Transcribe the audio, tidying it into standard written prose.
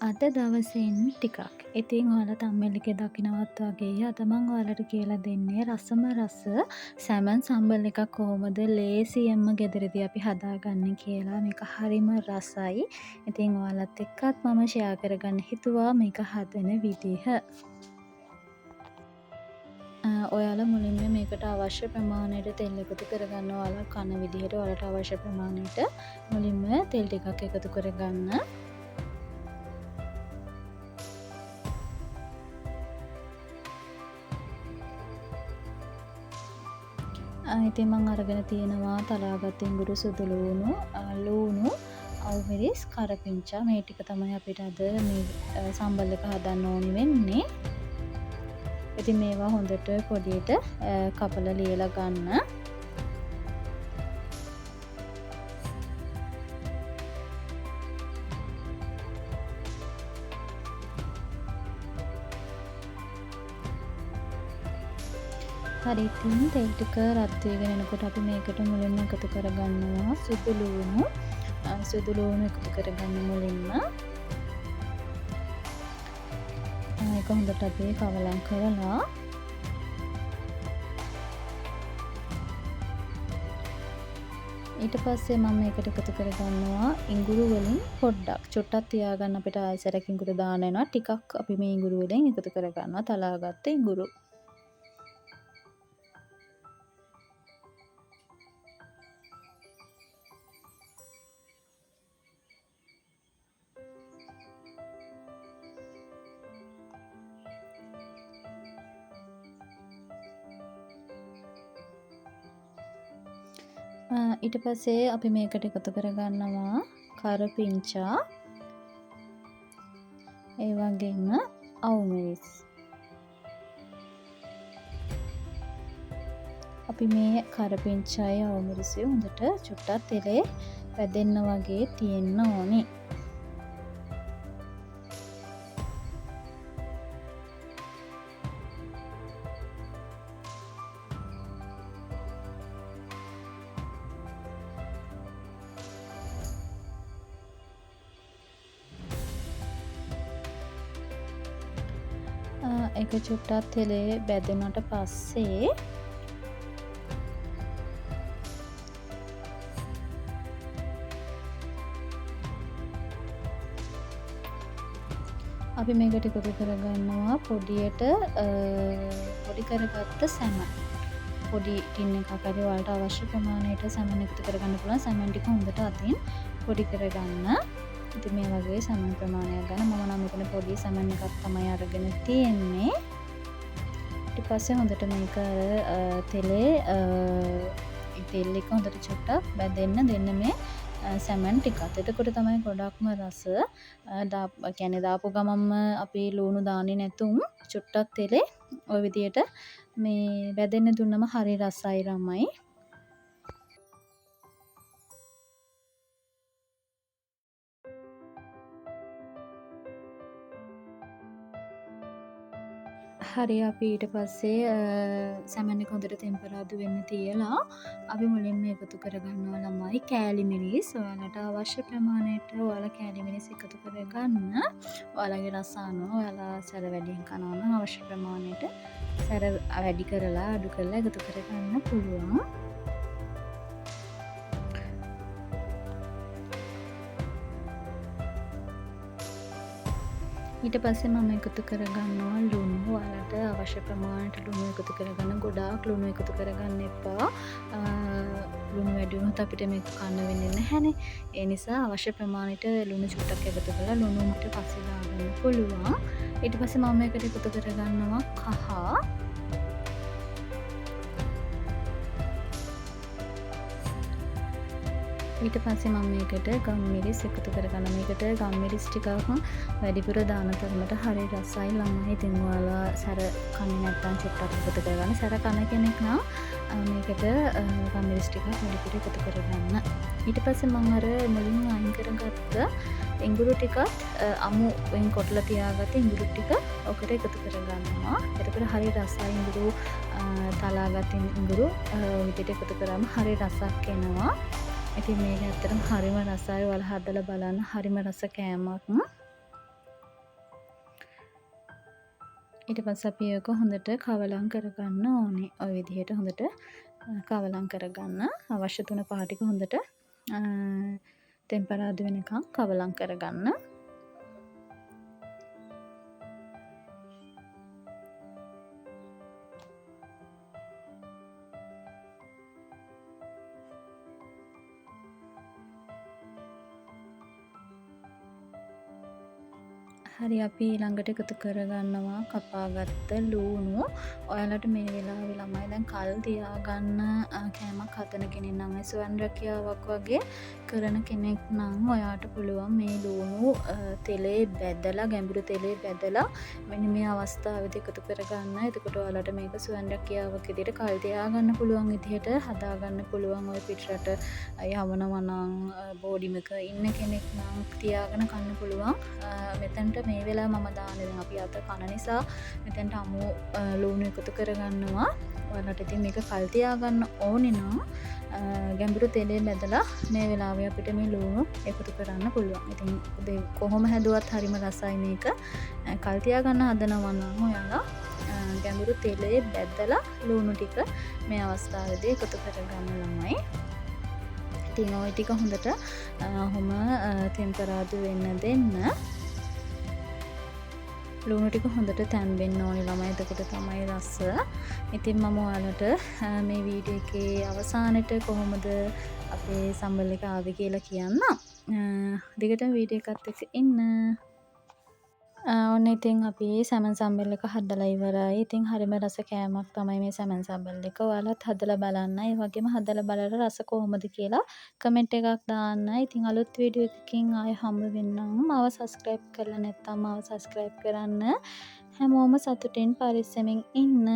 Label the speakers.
Speaker 1: අද දවසෙන් ටිකක්. ඉතින් ඔයාලා තම්මෙල් එකේ දකිනවත් වගේ අද මම ඔයාලට කියලා දෙන්නේ රසම රස සැමන් සම්බල් එකක් කොහොමද ලේසියෙන්ම ගෙදරදී අපි හදාගන්නේ කියලා. මේක හරිම රසයි. ඉතින් ඔයාලත් එක්කත් මම ෂෙයා කරගන්න හිතුවා මේක හදන විදිහ. ඔයාලා මුලින්ම මේකට අවශ්‍ය ප්‍රමාණයට තෙල් එකතු කරගන්න. ඔයාලා කන විදිහට ඔයාලට අවශ්‍ය ප්‍රමාණයට මුලින්ම තෙල් ටිකක් එකතු කරගන්න. ඉතින් මං අරගෙන තියෙනවා තලාගත් ඉඟුරු සුදු ලූණු අවුමිරිස් කරපිංචා මේ ටික තමයි අපිට අද මේ සම්බල් එක හදන්න ඕනි වෙන්නේ. ඉතින් මේවා හොඳට පොඩියට කපලා ලියලා ගන්න. හරි ඉතින් තෙල් ටික රත් වෙගෙන එනකොට අපි මේකට මුලින්ම එකතු කරගන්නවා සුදු ලූණු එකතු කරගන්න මුලින්ම. ඒක හොඳට අපි කවලම් කරලා ඊට පස්සේ මම මේකට එකතු කරගන්නවා ඉඟුරු වලින් පොඩ්ඩක් චුට්ටක් තියාගන්න අපිට ආයෙසරක් ඉඟුරු දාන්න වෙනවා. ටිකක් අපි මේ ඉඟුරු වලින් එකතු කරගන්නවා තලාගත්ත ඉඟුරු. ඊට පස්සේ අපි මේකට එකතු කරගන්නවා කරපිංචා ඒ වගේම අවුමිරිස්. අපි මේ කරපිංචායි අවුමිරිසයි හොඳට චුට්ටක් තෙලේ වැදෙන්න වගේ තියෙන්න ඕනේ. එක චුට්ටක් තෙලේ බැදුනට පස්සේ අපි මේකට එකතු කරගන්නවා පොඩි කරගත්ත සැමන්. පොඩි ටින් එකක් හරි ඔයාලට අවශ්‍ය ප්‍රමාණයට සැමන් එකතු කරගන්න පුළුවන්. සැමන් ටික හොඳට අතින් පොඩි කරගන්න. ඉතින් මේ වගේ සැමන් ප්‍රමාණයක් ගන්න. මම නම් මෙතන පොඩි සැමන් එකක් තමයි අරගෙන තියෙන්නේ. ඊට පස්සේ හොඳට මේක තෙල් එක හොඳට චුට්ටක් බැදෙන්න දෙන්න මේ සැමන් ටිකත්. එතකොට තමයි ගොඩක්ම රස. කියන්නේ දාපු ගමන්ම අපි ලූණු දාන්නේ නැතුම් චුට්ටක් තෙලේ ওই විදියට මේ බැදෙන්න දුන්නම හරි රසයි රමයි. හරි අපි ඊට පස්සේ සැමන් එක හොඳට ටෙම්පරාදු වෙන්න තියලා අපි මුලින්ම එකතු කරගන්නවා ළමයි කෑලි මිරිස්. ඔයාලට අවශ්‍ය ප්‍රමාණයට ඔයාලා කෑලි මිරිස් එකතු කරගන්න. ඔයාලගේ රස අනුව ඔයාලා සැර වැඩියෙන් කනවා නම් අවශ්‍ය ප්‍රමාණයට සැර වැඩි කරලා අඩු කරලා එකතු කරගන්න පුළුවන්. ඊට පස්සේ මම එකතු කරගන්නවා ලුණු. ඔයාලට අවශ්‍ය ප්‍රමාණයට ලුණු එකතු කරගන්න. ගොඩාක් ලුණු එකතු කරගන්න එපා. ලුණු වැඩි වුණොත් අපිට මේක කන්න වෙන්නේ නැහැනේ. ඒ නිසා අවශ්‍ය ප්‍රමාණයට ලුණු චුට්ටක් එකතු කරලා ලුණු ඊට පස්සේ දාගන්න පුළුවන්. ඊට පස්සේ මම මේකට එකතු කරගන්නවා කහ. ඊට පස්සේ මම මේකට ගම්මිරිස් එකතු කරගන්න. මේකට ගම්මිරිස් ටිකක් වැඩිපුර දාන තරමට හරි රසයි ළමයි. ඉතින් ඔයාලා සැර කන්නේ නැත්නම් චුට්ටක් එකතු කරගන්න. සැර කන කෙනෙක් නම් මේකට ගම්මිරිස් ටිකක් වැඩිපුර එකතු කරගන්න. ඊට පස්සේ මම අර මුලින්ම අයින් කරගත්ත ඉඟුරු ටිකත් අමුෙන් කොටලා තියාගත්ත ඉඟුරු ටික ඔකට එකතු කරගන්නවා. එතකොට හරි රසයි ඉඟුරු තලාගත් ඉඟුරු විදිහට එකතු කරාම හරි රසක් එනවා. ඉතින් මේක ඇත්තටම හරිම රසයි. ඔයාලා හදලා බලන්න. හරිම රස කෑමක්. ඊට පස්සේ අපි ඒක හොඳට කවලම් කරගන්න ඕනේ. ඔය විදිහට හොඳට කවලම් කරගන්න. අවශ්‍ය තුන පහ ටික හොඳට තෙම්පරාදු වෙනකම් කවලම් කරගන්න. හරි අපි ඊළඟට එකතු කරගන්නවා කපාගත්ත ලූණු. ඔයාලට මේ වෙලාවේ ළමයි දැන් කල් තියාගන්න කෑමක් හදන කෙනෙක් නම් ස්වයං රැකියාවක් වගේ කරන කෙනෙක් නම් ඔයාට පුළුවන් මේ ලූණු තෙලේ බැදලා ගැඹුරු තෙලේ බැදලා මෙන්න මේ අවස්ථාවේදී එකතු කරගන්න. එතකොට ඔයාලට මේක ස්වයං රැකියාවක් විදිහට කල් තියාගන්න පුළුවන් විදිහට හදාගන්න පුළුවන්. ඔය පිටරට යවනවා නම් බෝඩිම එක ඉන්න කෙනෙක් නම් තියාගෙන කන්න පුළුවන්. මෙතනට මේ වෙලාව මම දාන්නේ දැන් අපි අත කන නිසා මෙතනට අමු ලූණු එකතු කරගන්නවා. ඔයාලට ඉතින් මේක කල් තියාගන්න ඕනේ නම් ගැඹුරු තෙලේ බැදලා මේ වෙලාවේ අපිට මේ ලූණු එකතු කරන්න පුළුවන්. ඉතින් කොහොම හැදුවත් හරිම රසයි මේක. කල් තියාගන්න හදනවා නම් ඔයාලා ගැඹුරු තෙලේ බැදලා ලූණු ටික මේ අවස්ථාවේදී එකතු කරගන්න ළමයි. ඉතින් ওই ටික හොඳට හොම ටෙම්පරාදු වෙන්න දෙන්න. ලුණු ටික හොඳට තැම්බෙන්න ඕනේ ළමයි. එතකොට තමයි රස. ඉතින් මම ඔයාලට මේ වීඩියෝ එකේ අවසානයේ කොහොමද අපේ සම්බල් එක ආවේ කියලා කියන්න. දිගටම වීඩියෝ එකත් එක්ක ඉන්න. ඔන්න ඉතින් අපි සැමන් සම්බල් එක හදලා ඉවරයි. ඉතින් හරිම රස කෑමක් තමයි මේ සැමන් සම්බල් එක. ඔයාලත් හදලා බලන්න. ඒ වගේම හදලා බලලා රස කොහොමද කියලා කමෙන්ට් එකක් දාන්න. ඉතින් අලුත් වීඩියෝ එකකින් ආයෙ හම්බ වෙන්නම්. මාව සබ්ස්ක්‍රයිබ් කරලා නැත්නම් මාව සබ්ස්ක්‍රයිබ් කරන්න. හැමෝම සතුටින් පරිස්සමින් ඉන්න.